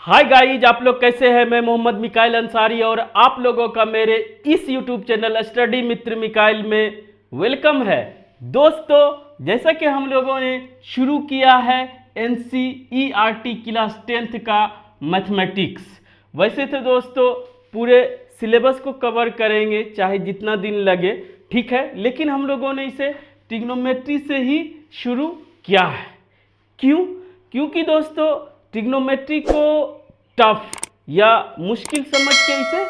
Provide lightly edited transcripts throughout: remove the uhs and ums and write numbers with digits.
Hi guys, आप लोग कैसे हैं। मैं मोहम्मद मिकाइल अंसारी और आप लोगों का मेरे इस यूट्यूब चैनल स्टडी मित्र मिकाइल में वेलकम है। दोस्तों, जैसा कि हम लोगों ने शुरू किया है NCERT क्लास 10th का मैथमेटिक्स। वैसे तो दोस्तों पूरे सिलेबस को कवर करेंगे चाहे जितना दिन लगे, ठीक है, लेकिन हम लोगों ने इसे ट्रिग्नोमेट्री से ही शुरू किया है। क्यों? क्योंकि दोस्तों ट्रिग्नोमेट्री को टफ या मुश्किल समझ के इसे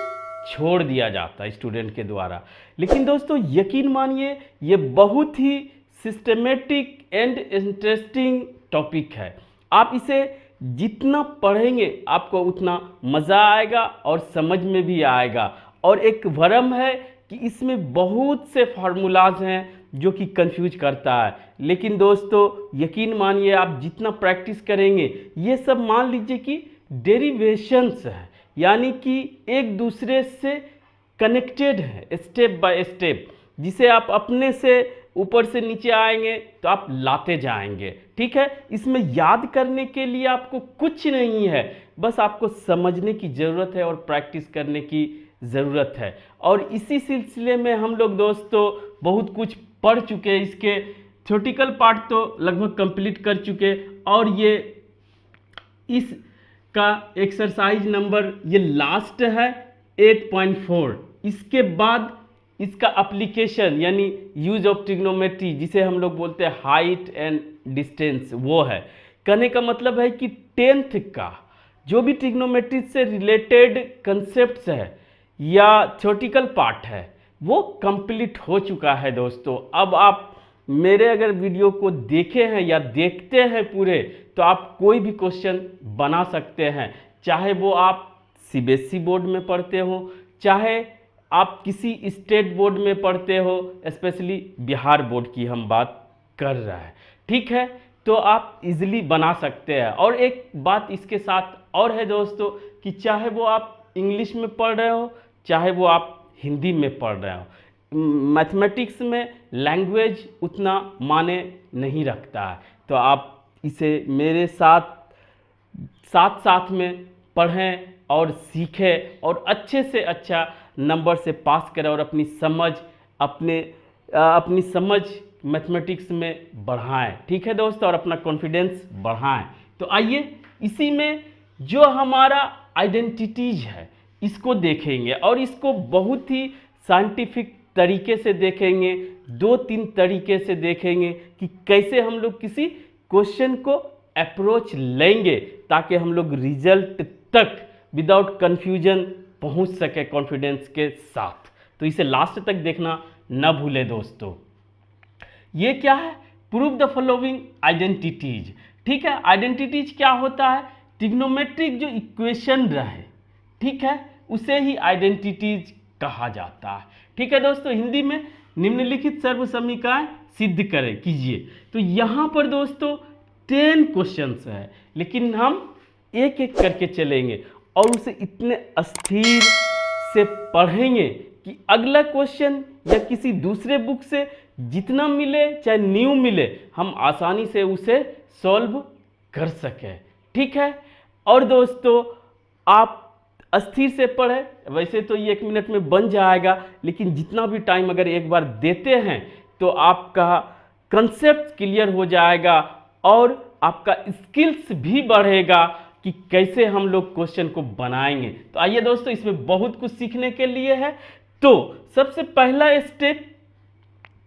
छोड़ दिया जाता है स्टूडेंट के द्वारा। लेकिन दोस्तों यकीन मानिए ये बहुत ही सिस्टमेटिक एंड इंटरेस्टिंग टॉपिक है। आप इसे जितना पढ़ेंगे आपको उतना मज़ा आएगा और समझ में भी आएगा। और एक भ्रम है कि इसमें बहुत से फार्मूलाज हैं जो कि कंफ्यूज करता है, लेकिन दोस्तों यकीन मानिए आप जितना प्रैक्टिस करेंगे ये सब मान लीजिए कि डेरिवेशंस हैं, यानी कि एक दूसरे से कनेक्टेड है स्टेप बाय स्टेप, जिसे आप अपने से ऊपर से नीचे आएंगे तो आप लाते जाएंगे। ठीक है, इसमें याद करने के लिए आपको कुछ नहीं है, बस आपको समझने की ज़रूरत है और प्रैक्टिस करने की ज़रूरत है। और इसी सिलसिले में हम लोग दोस्तों बहुत कुछ पढ़ चुके हैं। इसके थ्योरेटिकल पार्ट तो लगभग कंप्लीट कर चुके, और ये इसका एक्सरसाइज नंबर ये लास्ट है 8.4। इसके बाद इसका एप्लीकेशन यानी यूज ऑफ ट्रिग्नोमेट्री, जिसे हम लोग बोलते हैं हाइट एंड डिस्टेंस, वो है। कहने का मतलब है कि 10th का जो भी ट्रिग्नोमेट्री से रिलेटेड कंसेप्ट्स है या थ्योरेटिकल पार्ट है वो कंप्लीट हो चुका है दोस्तों। अब आप मेरे अगर वीडियो को देखे हैं या देखते हैं पूरे, तो आप कोई भी क्वेश्चन बना सकते हैं, चाहे वो आप CBSE बोर्ड में पढ़ते हो, चाहे आप किसी स्टेट बोर्ड में पढ़ते हो, स्पेशली बिहार बोर्ड की हम बात कर रहे हैं। ठीक है, तो आप इजीली बना सकते हैं। और एक बात इसके साथ और है दोस्तों कि चाहे वो आप इंग्लिश में पढ़ रहे हो, चाहे वो आप हिंदी में पढ़ रहे हो, मैथमेटिक्स में लैंग्वेज उतना माने नहीं रखता है। तो आप इसे मेरे साथ में पढ़ें और सीखें और अच्छे से अच्छा नंबर से पास करें और अपनी समझ मैथमेटिक्स में बढ़ाएं। ठीक है दोस्तों, और अपना कॉन्फिडेंस बढ़ाएं। तो आइए इसी में जो हमारा आइडेंटिटीज है इसको देखेंगे, और इसको बहुत ही साइंटिफिक तरीके से देखेंगे, 2-3 तरीके से देखेंगे कि कैसे हम लोग किसी क्वेश्चन को अप्रोच लेंगे ताकि हम लोग रिजल्ट तक विदाउट कन्फ्यूजन पहुंच सके कॉन्फिडेंस के साथ। तो इसे लास्ट तक देखना न भूले दोस्तों। ये क्या है? Prove the following identities. ठीक है, आइडेंटिटीज क्या होता है? ट्रिग्नोमेट्रिक जो इक्वेशन रहे, ठीक है, उसे ही आइडेंटिटीज कहा जाता है। ठीक है दोस्तों, हिंदी में निम्नलिखित सर्व समीकरण सिद्ध करें कीजिए। तो यहाँ पर दोस्तों 10 क्वेश्चंस है, लेकिन हम एक एक करके चलेंगे और उसे इतने अस्थिर से पढ़ेंगे कि अगला क्वेश्चन या किसी दूसरे बुक से जितना मिले चाहे न्यू मिले, हम आसानी से उसे सॉल्व कर सकें। ठीक है, और दोस्तों आप अस्थिर से पढ़े, वैसे तो ये 1 मिनट में बन जाएगा, लेकिन जितना भी टाइम अगर एक बार देते हैं तो आपका कंसेप्ट क्लियर हो जाएगा और आपका स्किल्स भी बढ़ेगा कि कैसे हम लोग क्वेश्चन को बनाएंगे। तो आइए दोस्तों, इसमें बहुत कुछ सीखने के लिए है। तो सबसे पहला स्टेप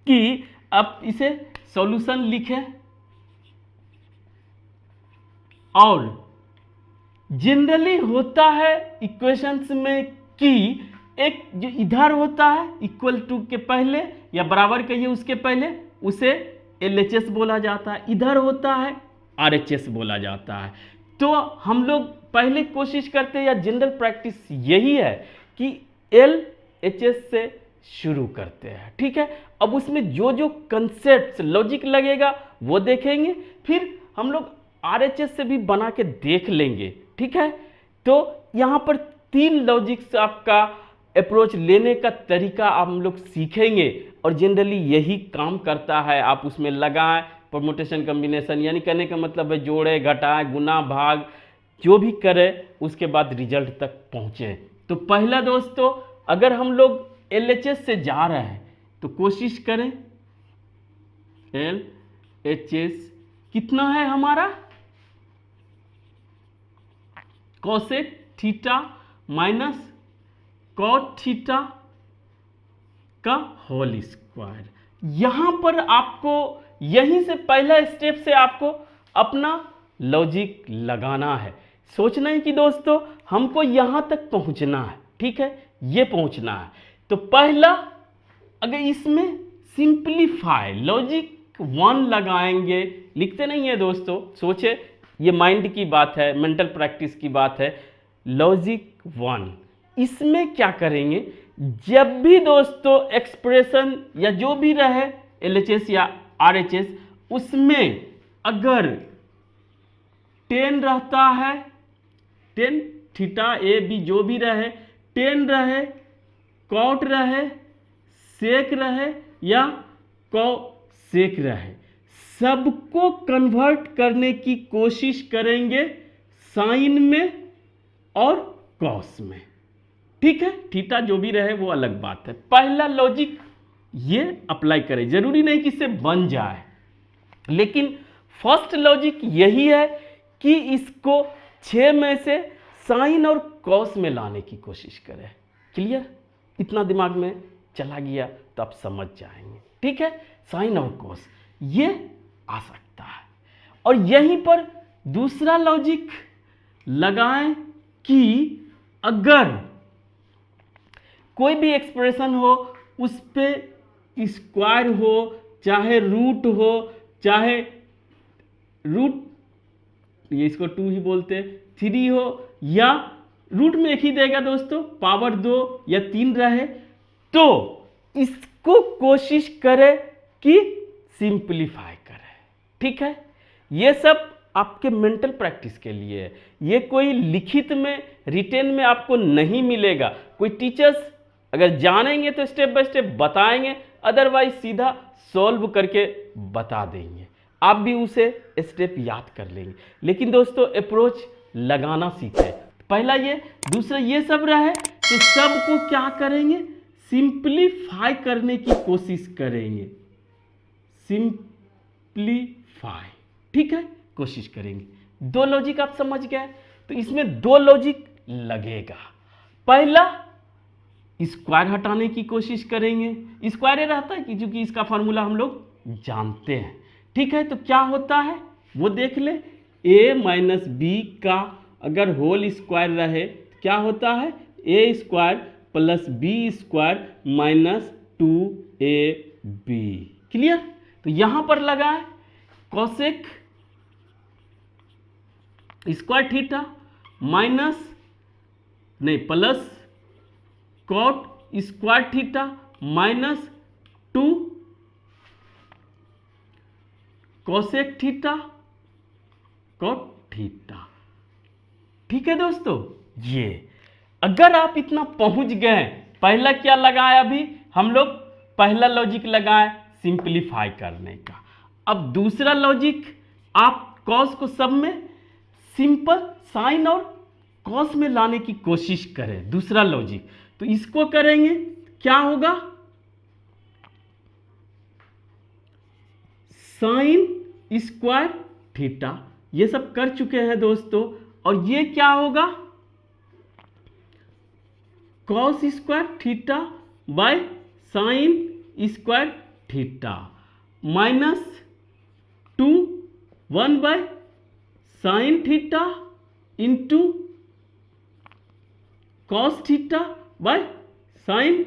कि आप इसे सॉल्यूशन लिखें, और जनरली होता है इक्वेशंस में कि एक जो इधर होता है इक्वल टू के पहले या बराबर कहिए उसके पहले, उसे LHS बोला जाता है, इधर होता है RHS बोला जाता है। तो हम लोग पहले कोशिश करते हैं या जनरल प्रैक्टिस यही है कि LHS से शुरू करते हैं। ठीक है, अब उसमें जो जो कंसेप्ट लॉजिक लगेगा वो देखेंगे, फिर हम लोग RHS से भी बना के देख लेंगे। ठीक है, तो यहाँ पर 3 लॉजिक्स आपका अप्रोच लेने का तरीका हम लोग सीखेंगे, और जनरली यही काम करता है। आप उसमें लगाएं परमुटेशन कम्बिनेशन, यानी कहने का मतलब है जोड़े घटाएं गुना भाग जो भी करें उसके बाद रिजल्ट तक पहुँचे। तो पहला दोस्तों, अगर हम लोग LHS से जा रहे हैं तो कोशिश करें LHS कितना है हमारा, cosec theta minus cot theta का होल स्क्वायर। यहां पर आपको यहीं से पहला स्टेप से आपको अपना लॉजिक लगाना है। सोचना है कि दोस्तों हमको यहां तक पहुंचना है, ठीक है, ये पहुंचना है। तो पहला, अगर इसमें सिंप्लीफाई लॉजिक 1 लगाएंगे, लिखते नहीं है दोस्तों, सोचे ये माइंड की बात है, मेंटल प्रैक्टिस की बात है। लॉजिक 1 इसमें क्या करेंगे, जब भी दोस्तों एक्सप्रेशन या जो भी रहे LHS या RHS, उसमें अगर 10 रहता है, 10 थीटा ए बी जो भी रहे, 10 रहे, कॉट रहे, सेक रहे या कोसेक रहे, सबको कन्वर्ट करने की कोशिश करेंगे साइन में और कॉस में, ठीक है। थीटा जो भी रहे वो अलग बात है। पहला लॉजिक ये अप्लाई करें, जरूरी नहीं कि इससे बन जाए, लेकिन फर्स्ट लॉजिक यही है कि इसको 6 में से साइन और कॉस में लाने की कोशिश करें। क्लियर? इतना दिमाग में चला गया तो आप समझ जाएंगे, ठीक है। साइन और कॉस ये आ सकता है। और यहीं पर दूसरा लॉजिक लगाएं कि अगर कोई भी एक्सप्रेशन हो उस पे स्क्वायर हो, चाहे रूट हो, चाहे रूट, ये इसको 2 ही बोलते हैं, 3 हो, या रूट में एक ही देगा दोस्तों, पावर 2 या 3 रहे, तो इसको कोशिश करें कि सिंप्लीफाई करें, ठीक है। ये सब आपके मेंटल प्रैक्टिस के लिए है, ये कोई लिखित में रिटेन में आपको नहीं मिलेगा। कोई टीचर्स अगर जानेंगे तो स्टेप बाय स्टेप बताएंगे, अदरवाइज सीधा सॉल्व करके बता देंगे, आप भी उसे स्टेप याद कर लेंगे। लेकिन दोस्तों अप्रोच लगाना सीखें, पहला ये, दूसरा ये सब रहे तो सबको क्या करेंगे, सिंप्लीफाई करने की कोशिश करेंगे, सिंप्लीफाई, ठीक है, कोशिश करेंगे। 2 लॉजिक आप समझ गए, तो इसमें 2 लॉजिक लगेगा। पहला, स्क्वायर हटाने की कोशिश करेंगे, स्क्वायर रहता है कि चूंकि इसका फॉर्मूला हम लोग जानते हैं, ठीक है। तो क्या होता है वो देख ले, a माइनस बी का अगर होल स्क्वायर रहे क्या होता है, a square plus B square minus 2ab। Clear? तो यहां पर लगाए कोसेक स्क्वायर थीटा माइनस नहीं plus cot square theta minus 2 cosec theta cot theta, ठीक है दोस्तों। ये अगर आप इतना पहुंच गए, पहला क्या लगाया अभी हम लोग, पहला लॉजिक लगाए सिंप्लीफाई करने का। अब दूसरा लॉजिक, आप कॉस को सब में सिंपल साइन और कॉस में लाने की कोशिश करें, दूसरा लॉजिक। तो इसको करेंगे, क्या होगा, साइन स्क्वायर थीटा, ये सब कर चुके हैं दोस्तों। और ये क्या होगा, cos square theta by sine square theta minus 2 1 by sine theta into cos theta by sine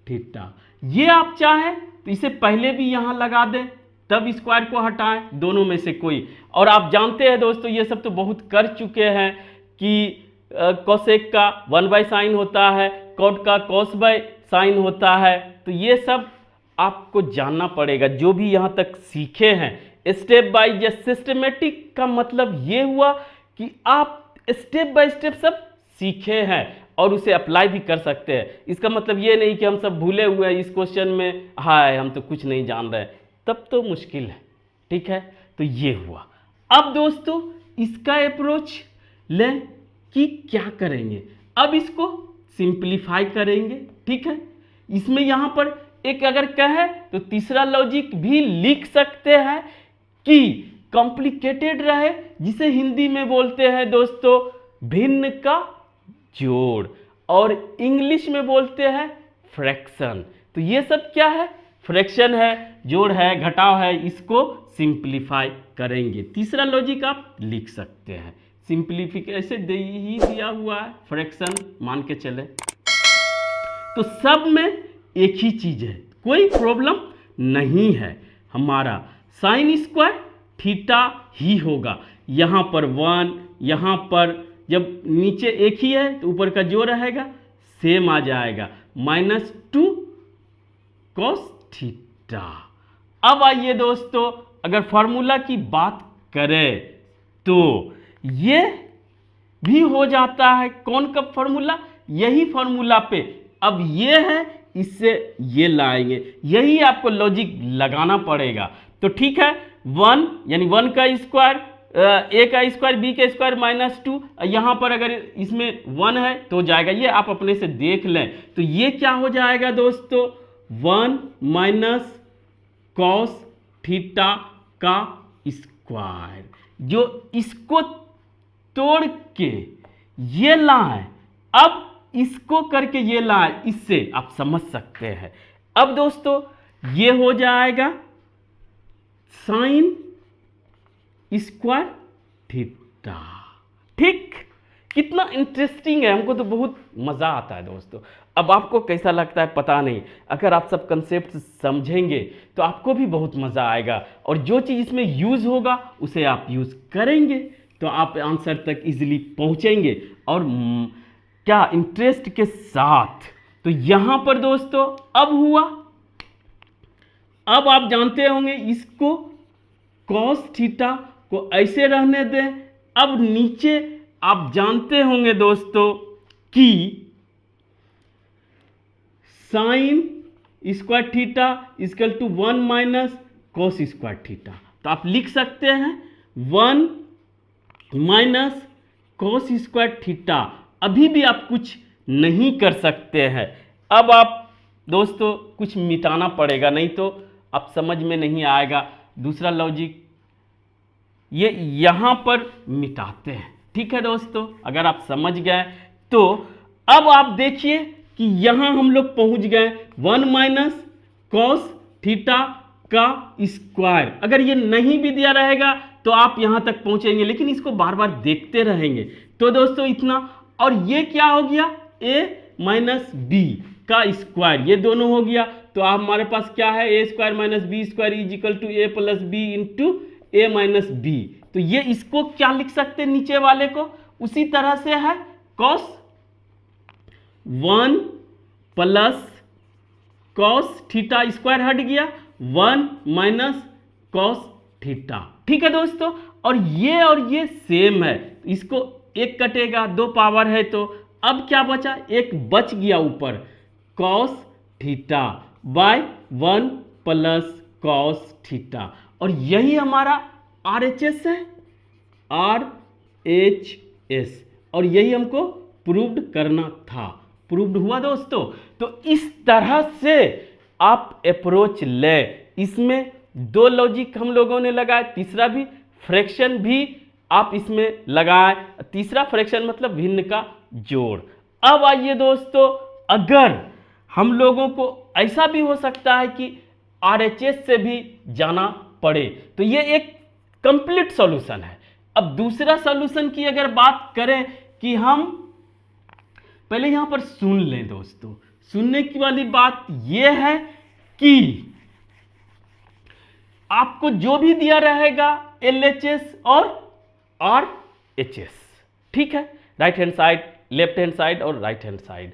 theta. ये आप चाहें तो इसे पहले भी यहां लगा दें, तब स्क्वायर को हटाएं, दोनों में से कोई। और आप जानते हैं दोस्तों, ये सब तो बहुत कर चुके हैं कि कोसेक का 1 बाय साइन होता है, कॉट का कॉस बाय साइन होता है। तो ये सब आपको जानना पड़ेगा, जो भी यहाँ तक सीखे हैं स्टेप बाय या सिस्टमेटिक का मतलब ये हुआ कि आप स्टेप बाय स्टेप सब सीखे हैं और उसे अप्लाई भी कर सकते हैं। इसका मतलब ये नहीं कि हम सब भूले हुए हैं इस क्वेश्चन में, हाय हम तो कुछ नहीं जान रहे, तब तो मुश्किल है, ठीक है। तो ये हुआ। अब दोस्तों इसका अप्रोच लें कि क्या करेंगे, अब इसको सिंप्लीफाई करेंगे। ठीक है, इसमें यहां पर एक अगर कहे तो तीसरा लॉजिक भी लिख सकते हैं कि कॉम्प्लिकेटेड रहे, जिसे हिंदी में बोलते हैं दोस्तों भिन्न का जोड़, और इंग्लिश में बोलते हैं फ्रैक्शन। तो ये सब क्या है, फ्रैक्शन है, जोड़ है, घटाव है, इसको सिंप्लीफाई करेंगे। तीसरा लॉजिक आप लिख सकते हैं, सिंप्लीफिकेशन ही दिया हुआ है, फ्रैक्शन मान के चले। तो सब में एक ही चीज है, कोई प्रॉब्लम नहीं है, हमारा साइन स्क्वायर थीटा ही होगा। यहां पर 1, यहां पर जब नीचे एक ही है तो ऊपर का जो रहेगा सेम आ जाएगा, -2 cos थीटा। अब आइए दोस्तों, अगर फार्मूला की बात करें तो ये भी हो जाता है, कौन का फार्मूला, यही फार्मूला पे अब ये है, इससे ये लाएंगे, यही आपको लॉजिक लगाना पड़ेगा। तो ठीक है, 1 यानी 1 का स्क्वायर, a का स्क्वायर, b का स्क्वायर -2, यहाँ पर अगर इसमें 1 है तो जाएगा, ये आप अपने से देख लें। तो ये क्या हो जाएगा दोस्तों, 1 - cos थीटा का स्क्वायर, जो इसको तोड़ के ये लाए, अब इसको करके ये लाए, इससे आप समझ सकते हैं। अब दोस्तों ये हो जाएगा साइन स्क्वायर थीटा। ठीक, कितना इंटरेस्टिंग है, हमको तो बहुत मजा आता है दोस्तों। अब आपको कैसा लगता है पता नहीं, अगर आप सब कंसेप्ट समझेंगे तो आपको भी बहुत मजा आएगा, और जो चीज इसमें यूज होगा उसे आप यूज करेंगे तो आप आंसर तक इजीली पहुंचेंगे, और क्या इंटरेस्ट के साथ। तो यहां पर दोस्तों अब हुआ, अब आप जानते होंगे इसको cos थीटा को ऐसे रहने दें। अब नीचे आप जानते होंगे दोस्तों कि sine square theta equal to 1 - cos square theta. तो आप लिख सकते हैं 1 - cos स्क्वायर थीटा। अभी भी आप कुछ नहीं कर सकते हैं, अब आप दोस्तों कुछ मिटाना पड़ेगा, नहीं तो आप समझ में नहीं आएगा। दूसरा लॉजिक ये यहां पर मिटाते हैं। ठीक है दोस्तों, अगर आप समझ गए तो अब आप देखिए कि यहां हम लोग पहुंच गए 1 - cos थीटा का स्क्वायर। अगर ये नहीं भी दिया रहेगा तो आप यहां तक पहुंचेंगे, लेकिन इसको बार बार देखते रहेंगे। तो दोस्तों इतना, और ये क्या हो गया, a - b का स्क्वायर, ये दोनों हो गया। तो आप हमारे पास क्या है, a² - b² is equal to a + b into a - b। तो ये इसको क्या लिख सकते हैं, नीचे वाले को उसी तरह से है, cos 1 + cos थीटा स्क्वायर हट गया, 1 - cos थीटा। ठीक है दोस्तों, और ये सेम है, इसको एक कटेगा, 2 पावर है, तो अब क्या बचा, एक बच गया ऊपर, cos theta by 1 + cos theta, और यही हमारा RHS है, RHS, और यही हमको प्रूव्ड करना था। प्रूव्ड हुआ दोस्तों। तो इस तरह से आप अप्रोच ले, इसमें 2 लॉजिक हम लोगों ने लगाए, तीसरा भी फ्रैक्शन भी आप इसमें लगाए, तीसरा फ्रैक्शन मतलब भिन्न का जोड़। अब आइए दोस्तों, अगर हम लोगों को ऐसा भी हो सकता है कि RHS से भी जाना पड़े, तो ये एक कंप्लीट सॉल्यूशन है। अब दूसरा सॉल्यूशन की अगर बात करें कि हम पहले यहां पर सुन लें दोस्तों, सुनने की वाली बात यह है कि आपको जो भी दिया रहेगा LHS और RHS, ठीक है, right hand side, left hand side और राइट हैंड साइड।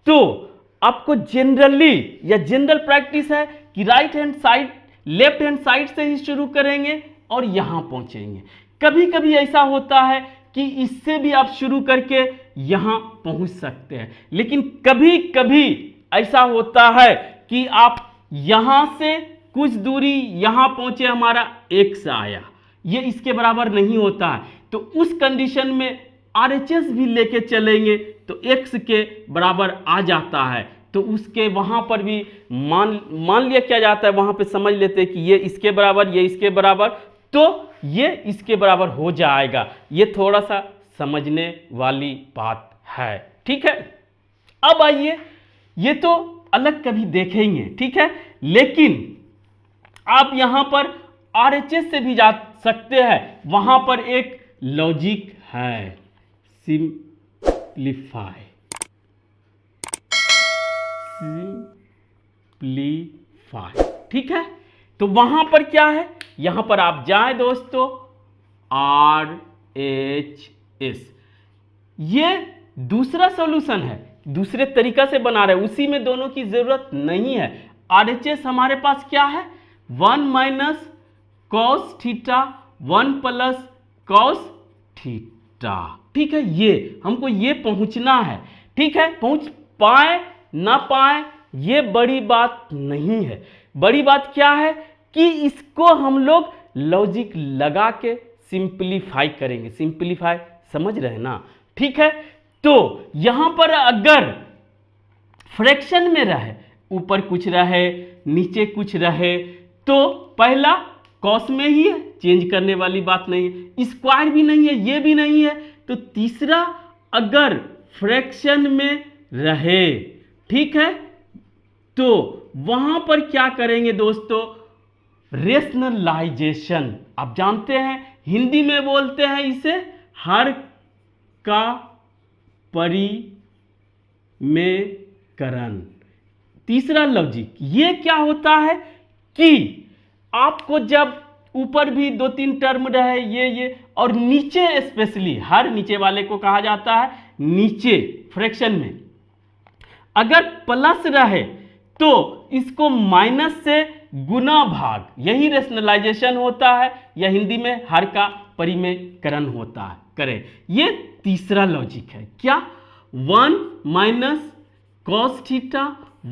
तो आपको जनरली या जनरल प्रैक्टिस है कि right hand side, left hand side से ही शुरू करेंगे और यहां पहुंचेंगे। कभी कभी ऐसा होता है कि इससे भी आप शुरू करके यहां पहुंच सकते हैं, लेकिन कभी कभी ऐसा होता है कि आप यहां से कुछ दूरी यहां पहुंचे, हमारा x आया, ये इसके बराबर नहीं होता है। तो उस कंडीशन में RHS भी लेके चलेंगे तो x के बराबर आ जाता है, तो उसके वहाँ पर भी मान लिया क्या जाता है, वहाँ पे समझ लेते हैं कि ये इसके बराबर, ये इसके बराबर, तो ये इसके बराबर हो जाएगा। ये थोड़ा सा समझने वाली बात है, ठीक है। अब आइए, ये तो अलग कभी देखेंगे, ठीक है, लेकिन आप यहां पर RHS से भी जा सकते हैं, वहां पर एक लॉजिक है, सिंप्लीफाई, ठीक है। तो वहां पर क्या है, यहां पर आप जाए दोस्तों, RHS, ये दूसरा सॉल्यूशन है, दूसरे तरीका से बना रहे हैं, उसी में दोनों की जरूरत नहीं है। RHS हमारे पास क्या है, 1 minus cos theta 1 plus cos theta, ठीक है। ये हमको ये पहुंचना है, ठीक है। पहुंच पाए ना पाए ये बड़ी बात नहीं है, बड़ी बात क्या है कि इसको हम लोग लॉजिक लगा के सिंप्लीफाई करेंगे। सिंप्लीफाई समझ रहे ना, ठीक है। तो यहां पर अगर फ्रैक्शन में रहे, ऊपर कुछ रहे नीचे कुछ रहे, तो पहला कॉस में ही है, चेंज करने वाली बात नहीं है, स्क्वायर भी नहीं है, ये भी नहीं है, तो तीसरा अगर फ्रैक्शन में रहे, ठीक है, तो वहां पर क्या करेंगे दोस्तों, रेशनलाइजेशन। आप जानते हैं हिंदी में बोलते हैं इसे हर का परिमेयकरण। तीसरा लॉजिक ये क्या होता है कि आपको जब ऊपर भी 2-3 टर्म रहे, ये और नीचे स्पेशली हर नीचे वाले को कहा जाता है नीचे फ्रैक्शन में अगर प्लस रहे तो इसको माइनस से गुना भाग, यही रेशनलाइजेशन होता है, या हिंदी में हर का परिमेयकरण होता है, करें। ये तीसरा लॉजिक है, क्या, 1 minus cos theta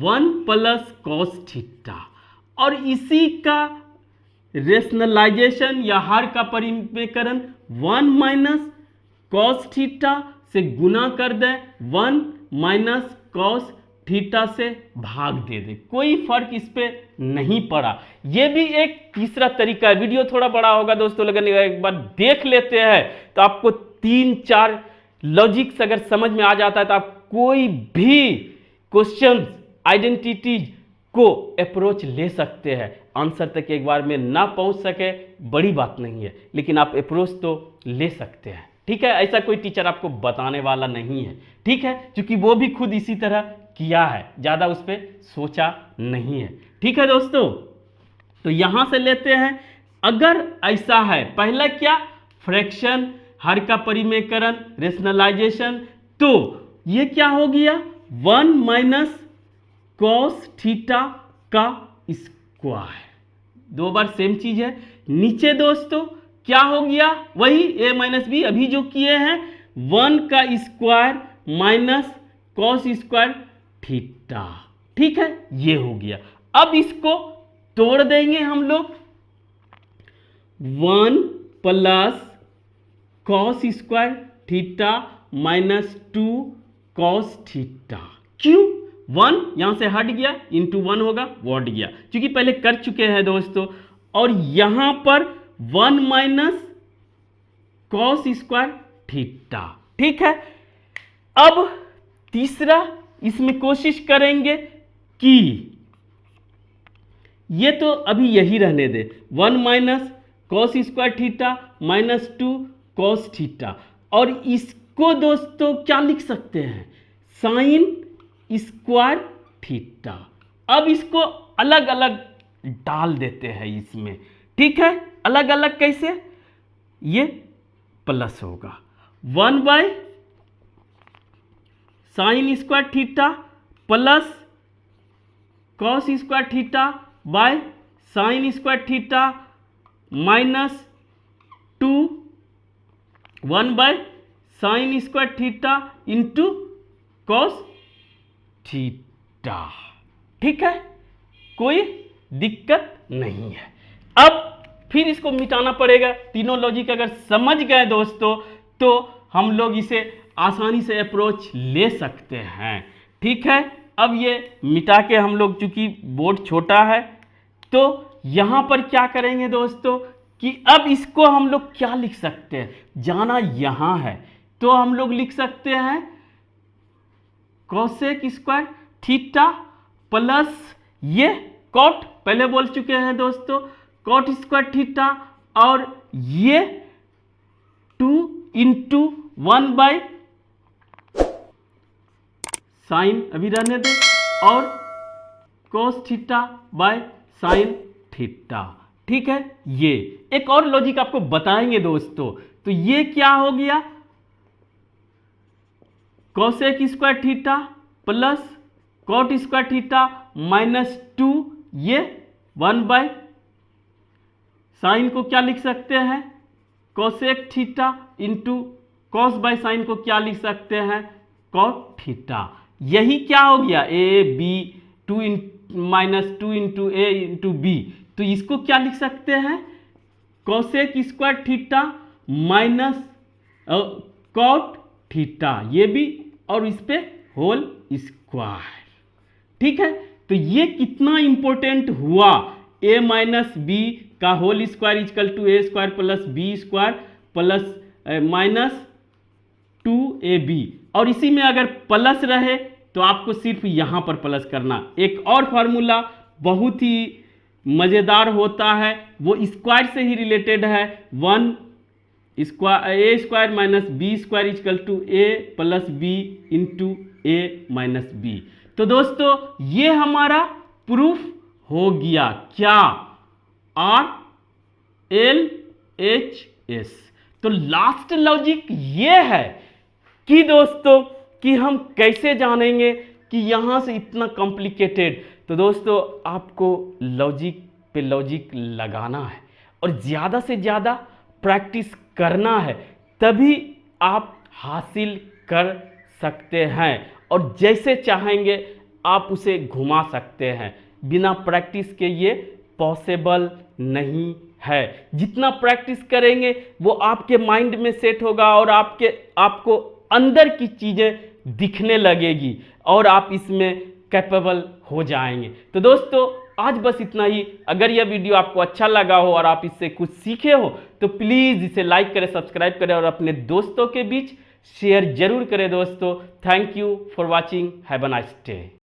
1 plus cos theta, और इसी का रेशनलाइजेशन या हर का परिमेयकरण 1 माइनस कॉस थीटा से गुना कर दे, 1 माइनस कॉस थीटा से भाग दे दे, कोई फर्क इस पे नहीं पड़ा। ये भी एक तीसरा तरीका है। वीडियो थोड़ा बड़ा होगा दोस्तों, लेकिन एक बार देख लेते हैं तो आपको 3-4 लॉजिक्स अगर समझ में आ जाता है तो आप कोई भी क्वेश्चन आइडेंटिटीज को अप्रोच ले सकते हैं। आंसर तक एक बार में ना पहुंच सके बड़ी बात नहीं है, लेकिन आप अप्रोच तो ले सकते हैं, ठीक है। ऐसा कोई टीचर आपको बताने वाला नहीं है, ठीक है, क्योंकि वो भी खुद इसी तरह किया है, ज्यादा उस पर सोचा नहीं है, ठीक है दोस्तों। तो यहां से लेते हैं, अगर ऐसा है, पहला क्या, फ्रैक्शन, हर का परिमेयकरण, रेशनलाइजेशन, तो ये क्या हो गया, 1 माइनस कॉस थीटा का स्क्वायर, 2 बार सेम चीज है। नीचे दोस्तों क्या हो गया, वही a माइनस बी अभी जो किए हैं, 1 का square minus cos square theta, ठीक है, ये हो गया। अब इसको तोड़ देंगे हम लोग, 1 plus cos square theta minus 2 cos theta, क्यों, 1 यहां से हट गया, इंटू 1 होगा, वो हट गया, क्योंकि पहले कर चुके हैं दोस्तों। और यहां पर 1 माइनस कॉस स्क्वायर थीटा, ठीक है। अब तीसरा इसमें कोशिश करेंगे कि ये तो अभी यही रहने दे, 1 minus cos square theta minus 2 cos theta, और इसको दोस्तों क्या लिख सकते हैं, साइन स्क्वायर थीटा। अब इसको अलग अलग डाल देते हैं इसमें, ठीक है, अलग अलग कैसे, ये प्लस होगा 1 by sine square theta plus cos square theta by sine square theta minus 2 1 by sine square theta into cos theta, ठीक है, कोई दिक्कत नहीं है। अब फिर इसको मिटाना पड़ेगा। तीनों लॉजिक अगर समझ गए दोस्तों तो हम लोग इसे आसानी से अप्रोच ले सकते हैं। ठीक है, अब ये मिटा के हम लोग, चूंकि बोर्ड छोटा है तो यहाँ पर क्या करेंगे दोस्तों कि अब इसको हम लोग क्या लिख सकते हैं, जाना यहाँ है तो हम लोग लिख सकते हैं कोसेक स्क्वायर थीटा प्लस ये कॉट, पहले बोल चुके हैं दोस्तों, कॉट स्क्वायर थीटा, और ये 2 इंटू 1 बाई साइन, अभी रहने दे, और cos theta by sine theta. ठीक है, ये एक और लॉजिक आपको बताएंगे दोस्तों। तो ये क्या हो गया, cosec square theta plus cot square theta minus 2, ये 1 बाय साइन को क्या लिख सकते हैं, cosec theta into cos by sine को क्या लिख सकते हैं, कॉट थीटा। यही क्या हो गया, A B 2 minus 2 into A into B, तो इसको क्या लिख सकते हैं, cosec square theta minus cot theta, ये भी, और इस पे होल स्क्वायर। ठीक है, तो ये कितना इंपॉर्टेंट हुआ, ए माइनस बी का whole square equal to A square plus B square plus minus 2ab, और इसी में अगर प्लस रहे तो आपको सिर्फ यहां पर प्लस करना। एक और फार्मूला बहुत ही मजेदार होता है, वो स्क्वायर से ही रिलेटेड है, 1 square A square minus B square equal to A plus B into A minus B. तो दोस्तों ये हमारा प्रूफ हो गया, क्या, RLHS। तो लास्ट लॉजिक ये है कि दोस्तों कि हम कैसे जानेंगे कि यहां से इतना कॉम्प्लिकेटेड। तो दोस्तों आपको लॉजिक पे लॉजिक लगाना है और ज़्यादा से ज़्यादा प्रैक्टिस करना है, तभी आप हासिल कर सकते हैं, और जैसे चाहेंगे आप उसे घुमा सकते हैं। बिना प्रैक्टिस के ये पॉसिबल नहीं है। जितना प्रैक्टिस करेंगे वो आपके माइंड में सेट होगा और आपको अंदर की चीज़ें दिखने लगेगी और आप इसमें कैपेबल हो जाएंगे। तो दोस्तों आज बस इतना ही। अगर यह वीडियो आपको अच्छा लगा हो और आप इससे कुछ सीखे हो तो प्लीज़ इसे लाइक करें, सब्सक्राइब करें और अपने दोस्तों के बीच शेयर जरूर करें दोस्तों। Thank you for watching, have a nice day.